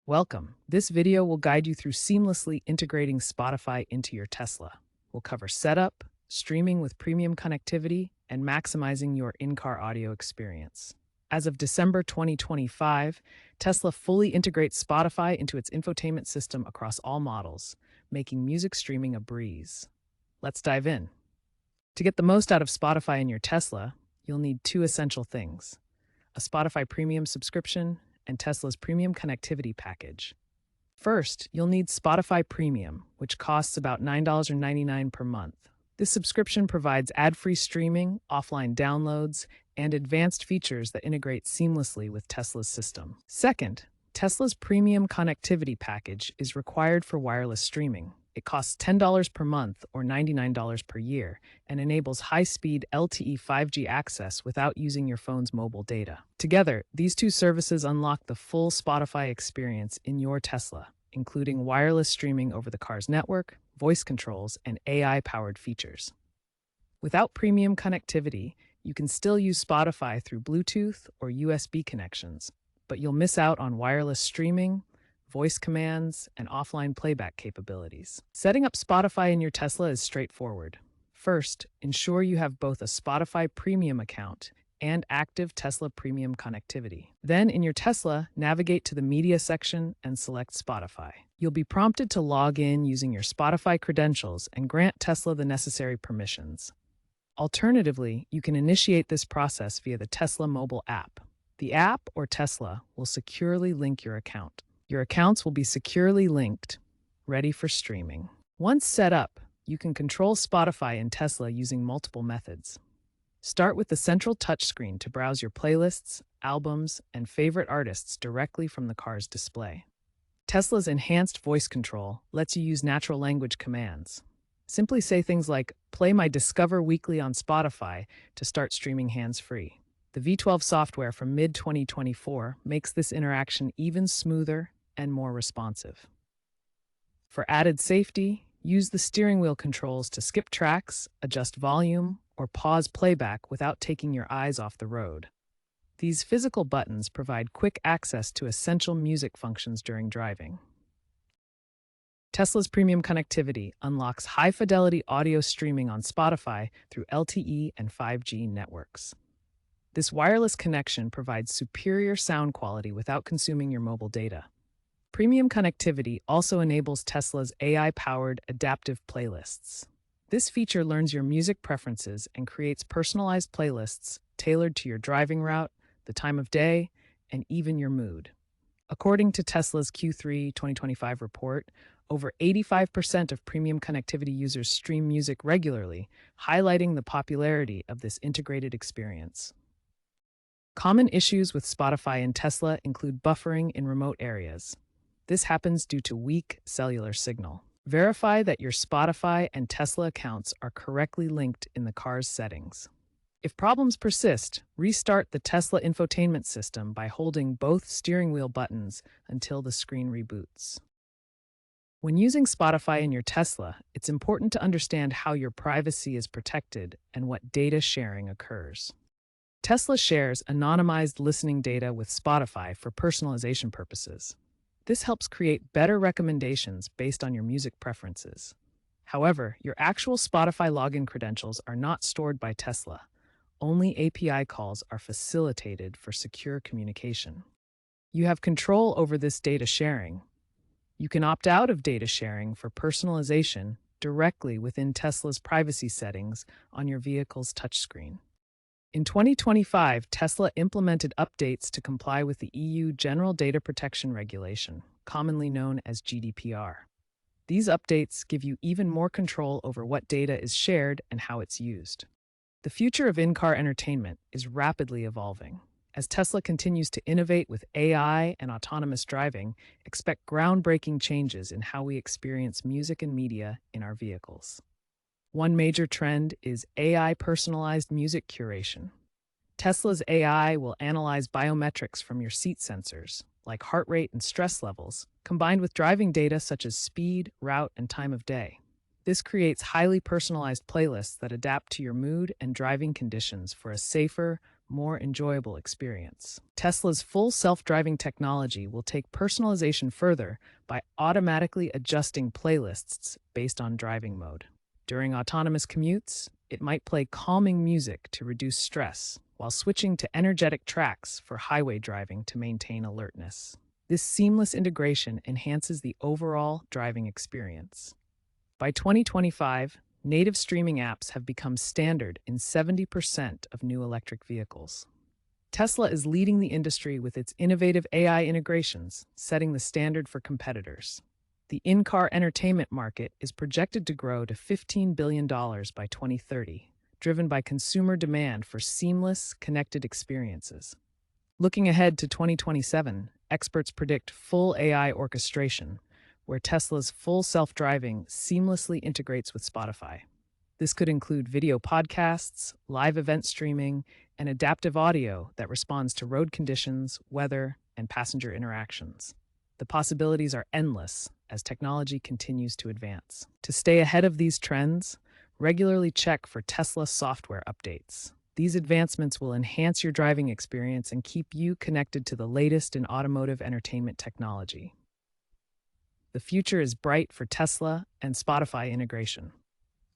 Welcome. This video will guide you through seamlessly integrating Spotify into your Tesla. We'll cover setup, streaming with premium connectivity, and maximizing your in-car audio experience. As of December 2025, Tesla fully integrates Spotify into its infotainment system across all models, making music streaming a breeze. Let's dive in. To get the most out of Spotify in your Tesla, you'll need two essential things: a Spotify Premium subscription and Tesla's Premium Connectivity package. First, you'll need Spotify Premium, which costs about $9.99 per month. This subscription provides ad-free streaming, offline downloads, and advanced features that integrate seamlessly with Tesla's system. Second, Tesla's Premium Connectivity package is required for wireless streaming. It costs $10 per month or $99 per year and enables high-speed LTE 5G access without using your phone's mobile data. Together, these two services unlock the full Spotify experience in your Tesla, including wireless streaming over the car's network, voice controls, and AI-powered features. Without premium connectivity, you can still use Spotify through Bluetooth or USB connections, but you'll miss out on wireless streaming, voice commands, and offline playback capabilities. Setting up Spotify in your Tesla is straightforward. First, ensure you have both a Spotify Premium account and active Tesla Premium connectivity. Then, in your Tesla, navigate to the Media section and select Spotify. You'll be prompted to log in using your Spotify credentials and grant Tesla the necessary permissions. Alternatively, you can initiate this process via the Tesla mobile app. The app or Tesla will securely link your account. Your accounts will be securely linked, ready for streaming. Once set up, you can control Spotify in Tesla using multiple methods. Start with the central touchscreen to browse your playlists, albums, and favorite artists directly from the car's display. Tesla's enhanced voice control lets you use natural language commands. Simply say things like, "Play my Discover Weekly on Spotify" to start streaming hands-free. The V12 software from mid-2024 makes this interaction even smoother and more responsive. For added safety, use the steering wheel controls to skip tracks, adjust volume, or pause playback without taking your eyes off the road. These physical buttons provide quick access to essential music functions during driving. Tesla's premium connectivity unlocks high-fidelity audio streaming on Spotify through LTE and 5G networks. This wireless connection provides superior sound quality without consuming your mobile data. Premium connectivity also enables Tesla's AI-powered adaptive playlists. This feature learns your music preferences and creates personalized playlists tailored to your driving route, the time of day, and even your mood. According to Tesla's Q3 2025 report, over 85% of premium connectivity users stream music regularly, highlighting the popularity of this integrated experience. Common issues with Spotify and Tesla include buffering in remote areas. This happens due to weak cellular signal. Verify that your Spotify and Tesla accounts are correctly linked in the car's settings. If problems persist, restart the Tesla infotainment system by holding both steering wheel buttons until the screen reboots. When using Spotify in your Tesla, it's important to understand how your privacy is protected and what data sharing occurs. Tesla shares anonymized listening data with Spotify for personalization purposes. This helps create better recommendations based on your music preferences. However, your actual Spotify login credentials are not stored by Tesla. Only API calls are facilitated for secure communication. You have control over this data sharing. You can opt out of data sharing for personalization directly within Tesla's privacy settings on your vehicle's touchscreen. In 2025, Tesla implemented updates to comply with the EU General Data Protection Regulation, commonly known as GDPR. These updates give you even more control over what data is shared and how it's used. The future of in-car entertainment is rapidly evolving. As Tesla continues to innovate with AI and autonomous driving, expect groundbreaking changes in how we experience music and media in our vehicles. One major trend is AI-personalized music curation. Tesla's AI will analyze biometrics from your seat sensors, like heart rate and stress levels, combined with driving data such as speed, route, and time of day. This creates highly personalized playlists that adapt to your mood and driving conditions for a safer, more enjoyable experience. Tesla's full self-driving technology will take personalization further by automatically adjusting playlists based on driving mode. During autonomous commutes, it might play calming music to reduce stress, while switching to energetic tracks for highway driving to maintain alertness. This seamless integration enhances the overall driving experience. By 2025, native streaming apps have become standard in 70% of new electric vehicles. Tesla is leading the industry with its innovative AI integrations, setting the standard for competitors. The in-car entertainment market is projected to grow to $15 billion by 2030, driven by consumer demand for seamless, connected experiences. Looking ahead to 2027, experts predict full AI orchestration, where Tesla's full self-driving seamlessly integrates with Spotify. This could include video podcasts, live event streaming, and adaptive audio that responds to road conditions, weather, and passenger interactions. The possibilities are endless as technology continues to advance. To stay ahead of these trends, regularly check for Tesla software updates. These advancements will enhance your driving experience and keep you connected to the latest in automotive entertainment technology. The future is bright for Tesla and Spotify integration.